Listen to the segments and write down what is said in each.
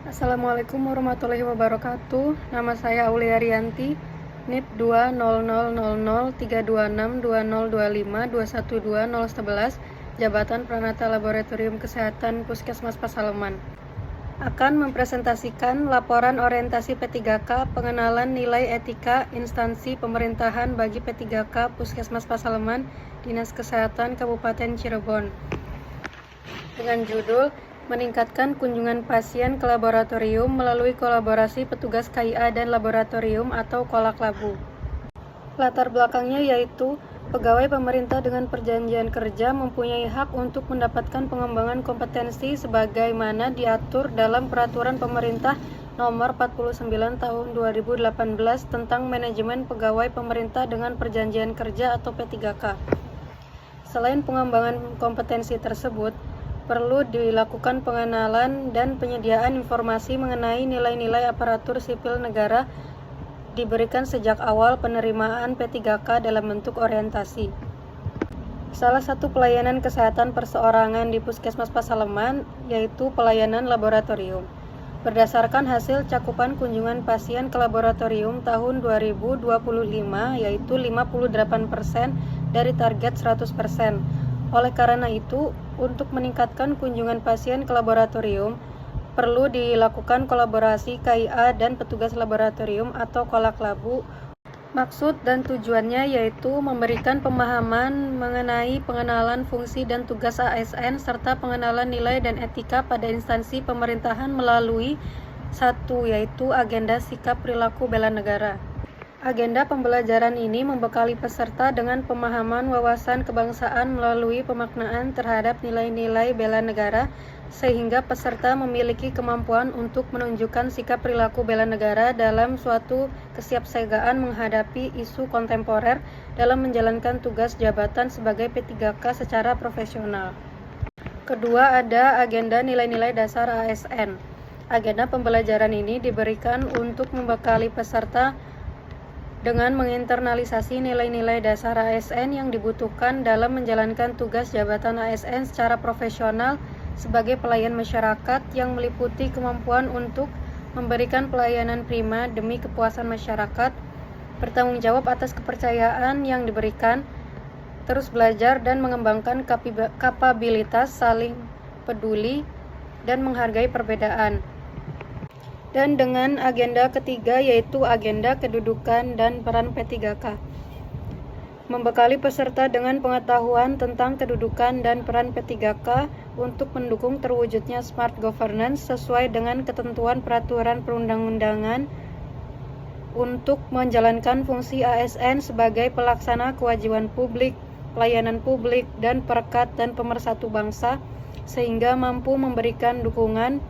Assalamualaikum warahmatullahi wabarakatuh. Nama saya Aulia Rianti, NIP 20003262025212011, Jabatan Pranata Laboratorium Kesehatan Puskesmas Pasaleman. Akan mempresentasikan laporan orientasi P3K pengenalan nilai etika instansi pemerintahan bagi P3K Puskesmas Pasaleman, Dinas Kesehatan Kabupaten Cirebon. Dengan judul meningkatkan kunjungan pasien ke laboratorium melalui kolaborasi petugas KIA dan laboratorium atau Kolaklabu. Latar belakangnya yaitu pegawai pemerintah dengan perjanjian kerja mempunyai hak untuk mendapatkan pengembangan kompetensi sebagaimana diatur dalam Peraturan Pemerintah Nomor 49 Tahun 2018 tentang Manajemen Pegawai Pemerintah dengan Perjanjian Kerja atau P3K. Selain pengembangan kompetensi tersebut, perlu dilakukan pengenalan dan penyediaan informasi mengenai nilai-nilai aparatur sipil negara diberikan sejak awal penerimaan P3K dalam bentuk orientasi. Salah satu pelayanan kesehatan perseorangan di Puskesmas Pasaleman yaitu pelayanan laboratorium. Berdasarkan hasil cakupan kunjungan pasien ke laboratorium tahun 2025 yaitu 58% dari target 100%. Oleh karena itu, untuk meningkatkan kunjungan pasien ke laboratorium, perlu dilakukan kolaborasi KIA dan petugas laboratorium atau Kolaklabu. Maksud dan tujuannya yaitu memberikan pemahaman mengenai pengenalan fungsi dan tugas ASN serta pengenalan nilai dan etika pada instansi pemerintahan melalui 1. Yaitu agenda sikap perilaku bela negara. Agenda pembelajaran ini membekali peserta dengan pemahaman wawasan kebangsaan melalui pemaknaan terhadap nilai-nilai bela negara, sehingga peserta memiliki kemampuan untuk menunjukkan sikap perilaku bela negara dalam suatu kesiapsiagaan menghadapi isu kontemporer dalam menjalankan tugas jabatan sebagai P3K secara profesional. Kedua, ada agenda nilai-nilai dasar ASN. Agenda pembelajaran ini diberikan untuk membekali peserta dengan menginternalisasi nilai-nilai dasar ASN yang dibutuhkan dalam menjalankan tugas jabatan ASN secara profesional sebagai pelayan masyarakat yang meliputi kemampuan untuk memberikan pelayanan prima demi kepuasan masyarakat, bertanggung jawab atas kepercayaan yang diberikan, terus belajar dan mengembangkan kapabilitas saling peduli dan menghargai perbedaan. Dan dengan agenda ketiga yaitu agenda kedudukan dan peran P3K. Membekali peserta dengan pengetahuan tentang kedudukan dan peran P3K untuk mendukung terwujudnya smart governance sesuai dengan ketentuan peraturan perundang-undangan untuk menjalankan fungsi ASN sebagai pelaksana kewajiban publik, pelayanan publik, dan perekat dan pemersatu bangsa, sehingga mampu memberikan dukungan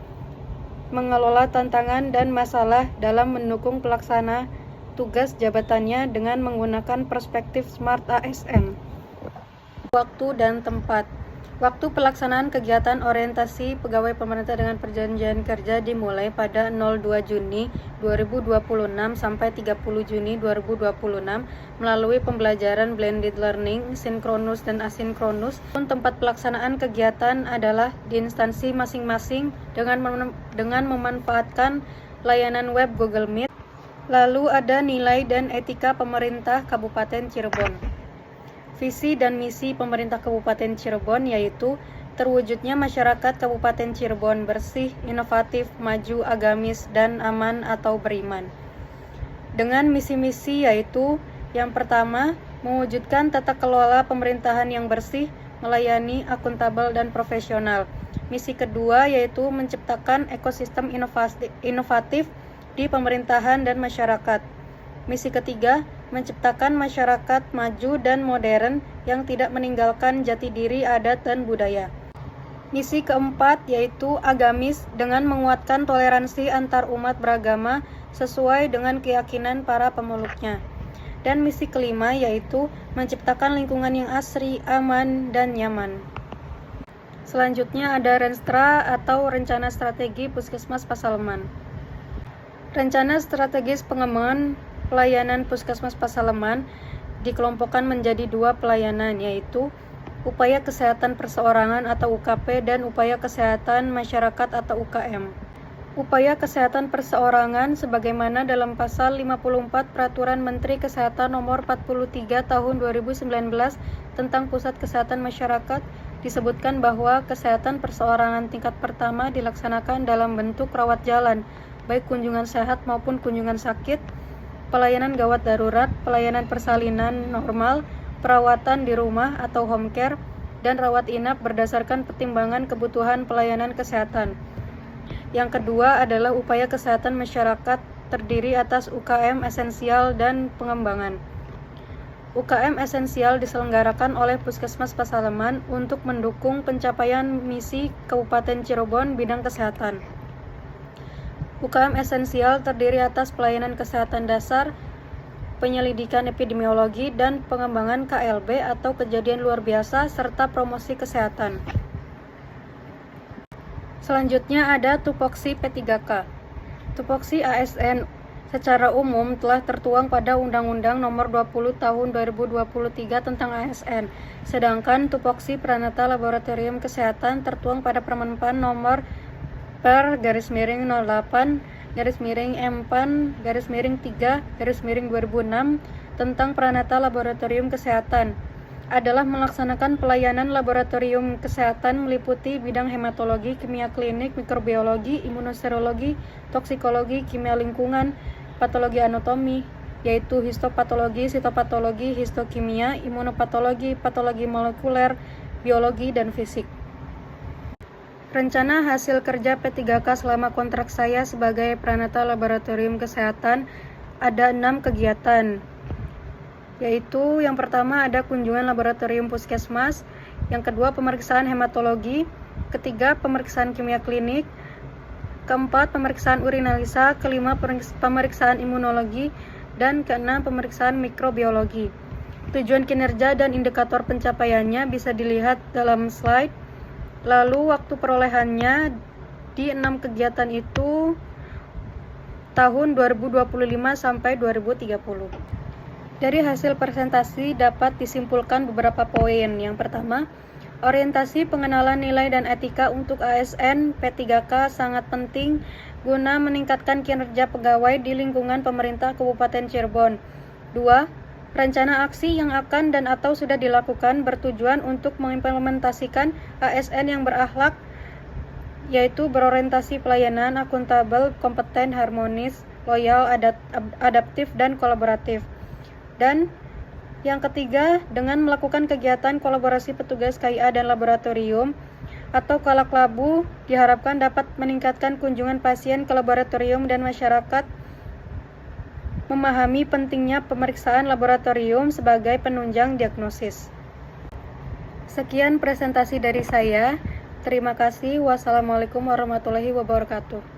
mengelola tantangan dan masalah dalam mendukung pelaksana tugas jabatannya dengan menggunakan perspektif Smart ASN. Waktu dan tempat. Waktu pelaksanaan kegiatan orientasi pegawai pemerintah dengan perjanjian kerja dimulai pada 02 Juni 2026 sampai 30 Juni 2026 melalui pembelajaran blended learning, sinkronus dan asinkronus. Tempat pelaksanaan kegiatan adalah di instansi masing-masing dengan memanfaatkan layanan web Google Meet. Lalu ada nilai dan etika pemerintah Kabupaten Cirebon. Visi dan misi pemerintah Kabupaten Cirebon yaitu terwujudnya masyarakat Kabupaten Cirebon bersih, inovatif, maju, agamis, dan aman atau beriman. Dengan misi-misi yaitu yang pertama, mewujudkan tata kelola pemerintahan yang bersih, melayani, akuntabel, dan profesional. Misi kedua yaitu menciptakan ekosistem inovatif di pemerintahan dan masyarakat. Misi ketiga, menciptakan masyarakat maju dan modern yang tidak meninggalkan jati diri adat dan budaya. Misi keempat yaitu agamis dengan menguatkan toleransi antar umat beragama sesuai dengan keyakinan para pemeluknya. Dan misi kelima yaitu menciptakan lingkungan yang asri, aman, dan nyaman. Selanjutnya ada Renstra atau Rencana Strategi Puskesmas Pasaleman. Rencana strategis pengembangan pelayanan Puskesmas Pasaleman dikelompokkan menjadi 2 pelayanan, yaitu upaya kesehatan perseorangan atau UKP dan upaya kesehatan masyarakat atau UKM. upaya kesehatan perseorangan sebagaimana dalam Pasal 54 Peraturan Menteri Kesehatan Nomor 43 Tahun 2019 tentang Pusat Kesehatan Masyarakat disebutkan bahwa kesehatan perseorangan tingkat pertama dilaksanakan dalam bentuk rawat jalan, baik kunjungan sehat maupun kunjungan sakit, pelayanan gawat darurat, pelayanan persalinan normal, perawatan di rumah atau home care, dan rawat inap berdasarkan pertimbangan kebutuhan pelayanan kesehatan. Yang kedua adalah upaya kesehatan masyarakat terdiri atas UKM esensial dan pengembangan. UKM esensial diselenggarakan oleh Puskesmas Pasaleman untuk mendukung pencapaian misi Kabupaten Cirebon bidang kesehatan. UKM esensial terdiri atas pelayanan kesehatan dasar, penyelidikan epidemiologi, dan pengembangan KLB atau kejadian luar biasa, serta promosi kesehatan. Selanjutnya ada tupoksi P3K. Tupoksi ASN secara umum telah tertuang pada Undang-Undang Nomor 20 Tahun 2023 tentang ASN. Sedangkan tupoksi Pranata Laboratorium Kesehatan tertuang pada Permenpan Nomor per/08/M-3/2006 tentang Pranata Laboratorium Kesehatan adalah melaksanakan pelayanan laboratorium kesehatan meliputi bidang hematologi, kimia klinik, mikrobiologi, imunoserologi, toksikologi, kimia lingkungan, patologi anatomi, yaitu histopatologi, sitopatologi, histokimia, imunopatologi, patologi molekuler, biologi, dan fisik. Rencana hasil kerja P3K selama kontrak saya sebagai Pranata Laboratorium Kesehatan ada 6 kegiatan, yaitu yang pertama ada kunjungan laboratorium puskesmas, yang kedua pemeriksaan hematologi, ketiga pemeriksaan kimia klinik, keempat pemeriksaan urinalisa, kelima pemeriksaan imunologi, dan keenam pemeriksaan mikrobiologi. Tujuan kinerja dan indikator pencapaiannya bisa dilihat dalam slide. Lalu waktu perolehannya di 6 kegiatan itu tahun 2025 sampai 2030. Dari hasil presentasi dapat disimpulkan beberapa poin. Yang pertama, orientasi pengenalan nilai dan etika untuk ASN P3K sangat penting guna meningkatkan kinerja pegawai di lingkungan pemerintah Kabupaten Cirebon. 2. Rencana aksi yang akan dan atau sudah dilakukan bertujuan untuk mengimplementasikan ASN yang berakhlak, yaitu berorientasi pelayanan, akuntabel, kompeten, harmonis, loyal, adaptif, dan kolaboratif. Dan yang ketiga, dengan melakukan kegiatan kolaborasi petugas KIA dan laboratorium atau kalaklabu diharapkan dapat meningkatkan kunjungan pasien ke laboratorium dan masyarakat memahami pentingnya pemeriksaan laboratorium sebagai penunjang diagnosis. Sekian presentasi dari saya. Terima kasih. Wassalamualaikum warahmatullahi wabarakatuh.